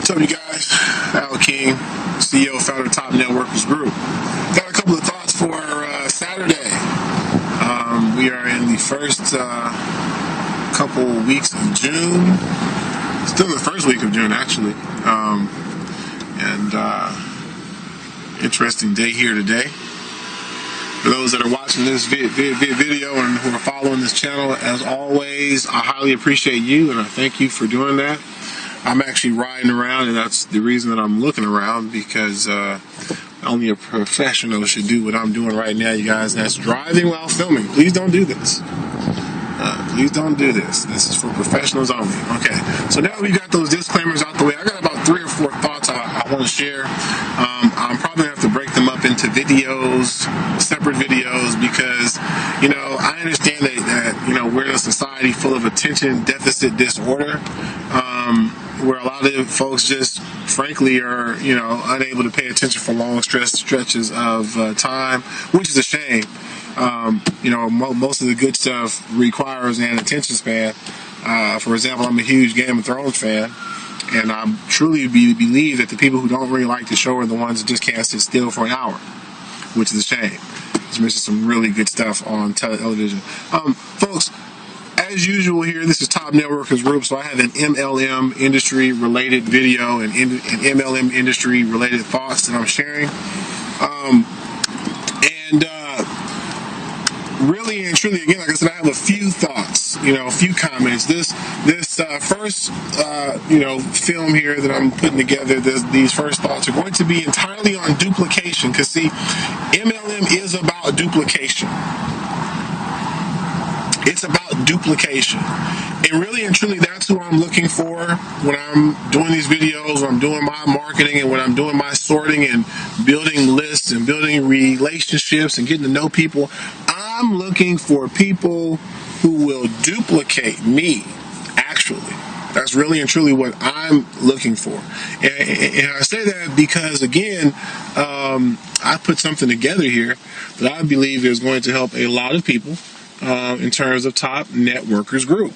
What's up, you guys? Al King, CEO, founder of Topnetworkersgroup. Got a couple of thoughts for Saturday. We are in the first couple weeks of June. Still in the first week of June, actually. Interesting day here today. For those that are watching this video and who are following this channel, as always, I highly appreciate you and I thank you for doing that. I'm actually riding around, and that's the reason that I'm looking around, because only a professional should do what I'm doing right now, you guys, and that's driving while filming. Please don't do this. Please don't do this. This is for professionals only. Okay, so now we got those disclaimers out the way. I got about 3 or 4 thoughts I want to share. I'm probably going to have to break them up into videos, separate videos, because, I understand that we're in a society full of attention deficit disorder, where a lot of folks just, frankly, are, unable to pay attention for long stretches of time, which is a shame. Most of the good stuff requires an attention span. For example, I'm a huge Game of Thrones fan, and I truly believe that the people who don't really like the show are the ones that just can't sit still for an hour, which is a shame. There's missing some really good stuff on television. Folks, as usual here, this is Top Networkers Group, so I have an MLM industry-related video and MLM industry-related thoughts that I'm sharing. Really and truly, again, like I said, I have a few thoughts, a few comments. This first, film here that I'm putting together, these first thoughts are going to be entirely on duplication, because, see, MLM is about duplication. It's about duplication. And really and truly, that's who I'm looking for when I'm doing these videos, when I'm doing my marketing, and when I'm doing my sorting and building lists and building relationships and getting to know people. I'm looking for people who will duplicate me, actually. That's really and truly what I'm looking for. And I say that because, again, I put something together here that I believe is going to help a lot of people in terms of Top Networkers Group.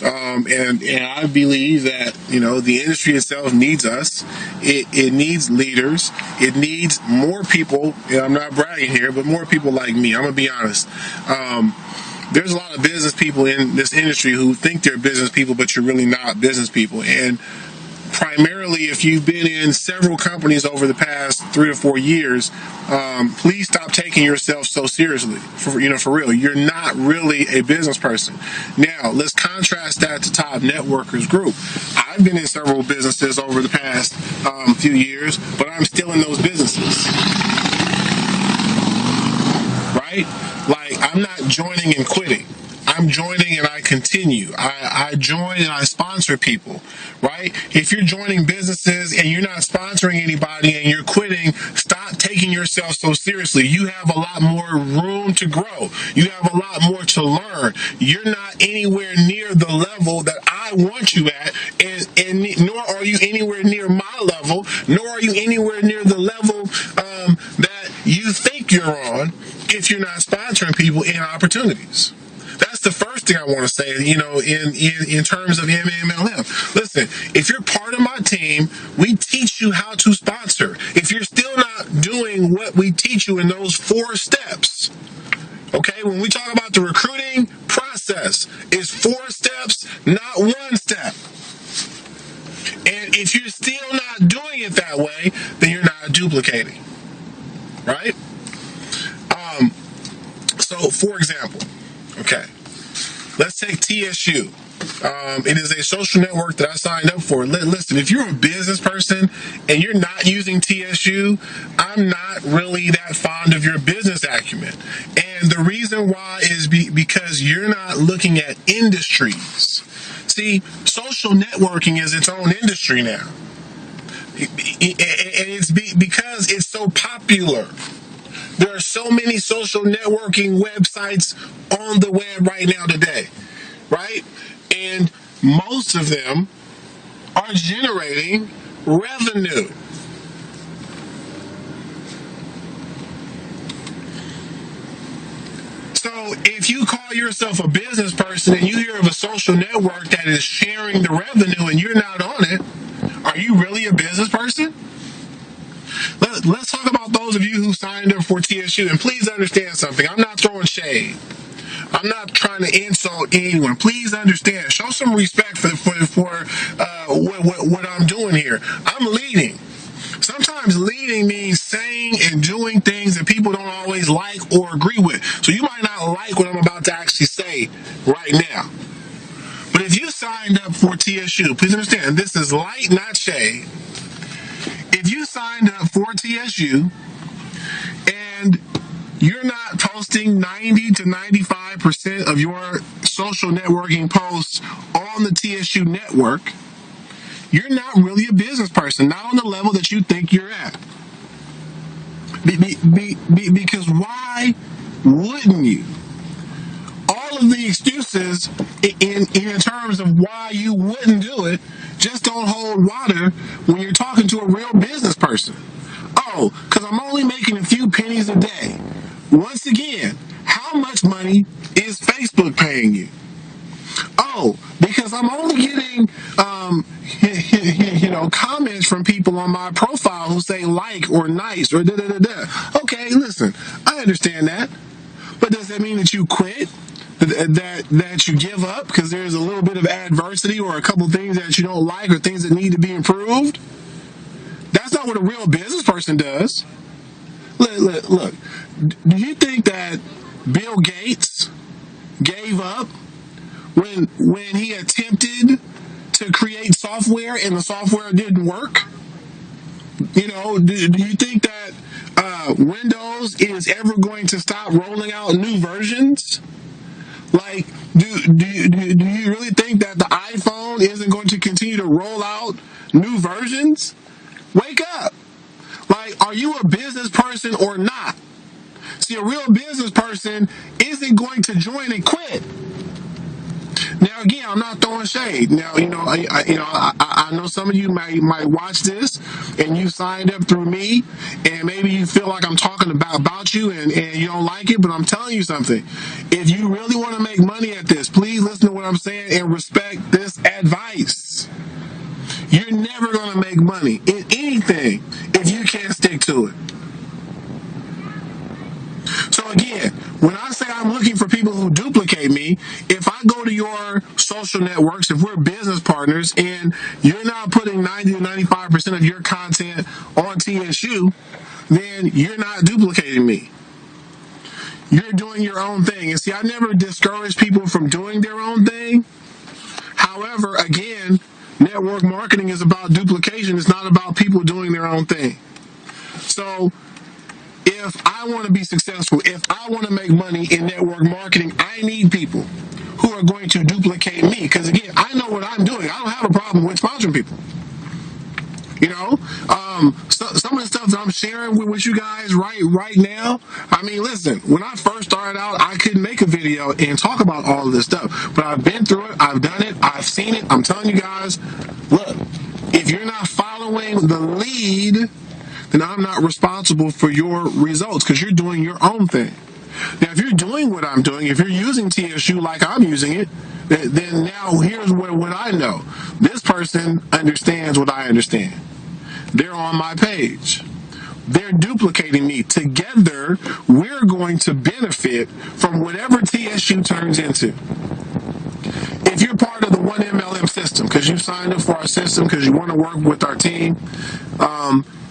And I believe that, the industry itself needs us. It needs leaders. It needs more people. I'm not bragging here, but more people like me. I'm going to be honest. There's a lot of business people in this industry who think they're business people, but you're really not business people. And primarily, if you've been in several companies over the past 3 to 4 years, please stop taking yourself so seriously. For real, you're not really a business person. Now, let's contrast that to Top Networkers Group. I've been in several businesses over the past few years, but I'm still in those businesses. Right? Like, I'm not joining and quitting. I'm joining and I continue. I join and I sponsor people, right? If you're joining businesses and you're not sponsoring anybody and you're quitting, stop taking yourself so seriously. You have a lot more room to grow. You have a lot more to learn. You're not anywhere near the level that I want you at, and nor are you anywhere near my level, nor are you anywhere near the level that you think you're on if you're not sponsoring people in opportunities. That's the first thing I want to say, in terms of MLM. Listen, if you're part of my team, we teach you how to sponsor. If you're still not doing what we teach you in those 4 steps, okay, when we talk about the recruiting process, it's 4 steps, not 1 step. And if you're still not doing it that way, then you're not duplicating, right? So, for example, okay, let's take TSU. It is a social network that I signed up for. Listen, if you're a business person and you're not using TSU, I'm not really that fond of your business acumen. And the reason why is because you're not looking at industries. See, social networking is its own industry now. And it's because it's so popular. There are so many social networking websites on the web right now today, right? And most of them are generating revenue. So if you call yourself a business person and you hear of a social network that is sharing the revenue and you're not on it, are you really a let's talk about those of you who signed up for TSU. And please understand something. I'm not throwing shade. I'm not trying to insult anyone. Please understand. Show some respect for what I'm doing here. I'm leading. Sometimes leading means saying and doing things that people don't always like or agree with. So you might not like what I'm about to actually say right now. But if you signed up for TSU, please understand, this is light, not shade. If you signed up for TSU and you're not posting 90 to 95% of your social networking posts on the TSU network, you're not really a business person, not on the level that you think you're at. Because why wouldn't you? All of the excuses in terms of why you wouldn't do it just don't hold water when you're talking to a real business person. Oh, because I'm only making a few pennies a day. Once again, how much money is Facebook paying you? Oh, because I'm only getting, comments from people on my profile who say like or nice or da-da-da-da. Okay, listen, I understand that. But does that mean that you quit? That you give up because there's a little bit of adversity or a couple things that you don't like or things that need to be improved? That's not what a real business person does. Look, do you think that Bill Gates gave up when he attempted to create software and the software didn't work? You know, do you think that Windows is ever going to stop rolling out new versions? Like, do you really think that the iPhone isn't going to continue to roll out new versions? Wake up. Like, are you a business person or not? See, a real business person isn't going to join and quit. Now, again, I'm not throwing shade. Now, I know some of you might watch this and you signed up through me, and maybe you feel like I'm talking about you and you don't like it, but I'm telling you something. If you really want to make money at this, please listen to what I'm saying and respect this advice. You're never going to make money in anything if you can't stick to it. So again, when I say I'm looking for people who duplicate me, if I go to your social networks, if we're business partners and you're not putting 90 to 95% of your content on TSU, then you're not duplicating me. You're doing your own thing. And see, I never discourage people from doing their own thing. However, again, network marketing is about duplication. It's not about people doing their own thing. So if I want to be successful, if I want to make money in network marketing, I need people who are going to duplicate me. Because again, I know what I'm doing. I don't have a problem with sponsoring people. So some of the stuff that I'm sharing with you guys right now, I mean, listen, when I first started out, I couldn't make a video and talk about all of this stuff. But I've been through it. I've done it. I've seen it. I'm telling you guys, look, if you're not following the lead, then I'm not responsible for your results because you're doing your own thing. Now, if you're doing what I'm doing, if you're using TSU like I'm using it, then now here's what I know. This person understands what I understand. They're on my page. They're duplicating me. Together, we're going to benefit from whatever TSU turns into. If you're part of the 1MLM system, because you signed up for our system, because you want to work with our team,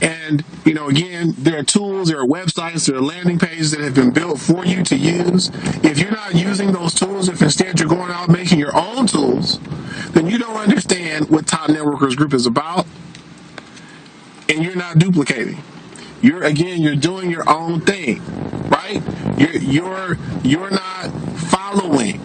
and, again, there are tools, there are websites, there are landing pages that have been built for you to use. If you're not using those tools, if instead you're going out making your own tools, then you don't understand what Top Networkers Group is about, and you're not duplicating. You're doing your own thing, right? You're not following.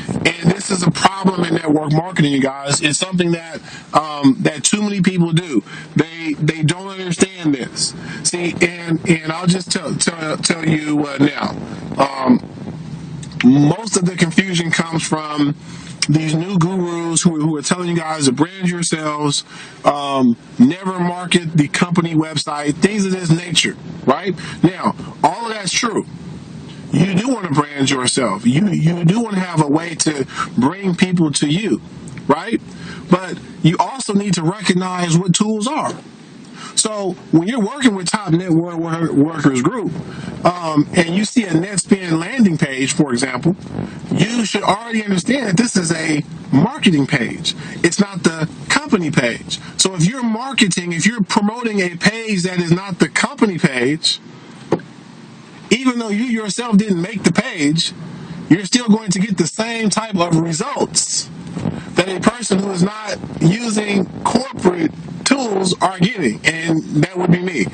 And this is a problem in network marketing, you guys. It's something that that too many people do. They don't understand this. See, and I'll just tell you now. Most of the confusion comes from these new gurus who are telling you guys to brand yourselves, never market the company website, things of this nature, right? Now, all of that's true. You do want to brand yourself. You do want to have a way to bring people to you, right? But you also need to recognize what tools are. So when you're working with Top Network Workers Group, and you see a net spend landing page, for example, you should already understand that this is a marketing page. It's not the company page. So if you're marketing, if you're promoting a page that is not the company page, even though you yourself didn't make the page, you're still going to get the same type of results that a person who is not using corporate tools are getting, and that would be me.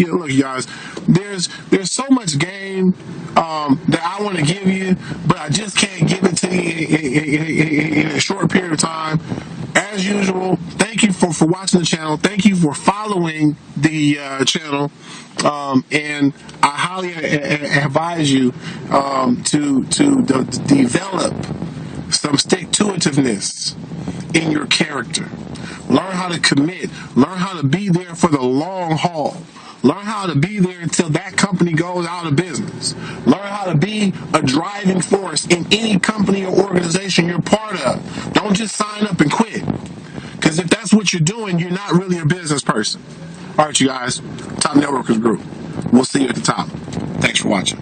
Look, you guys, there's so much game that I want to give you, but I just can't give it to you in a short period of time. As usual, thank you for watching the channel. Thank you for following the channel. And I highly advise you to develop some stick-to-itiveness in your character. Learn how to commit. Learn how to be there for the long haul. Learn how to be there until that company goes out of business. Learn how to be a driving force in any company or organization you're part of. Don't just sign up and quit. Because if that's what you're doing, you're not really a business person. All right, you guys, Top Networkers Group. We'll see you at the top. Thanks for watching.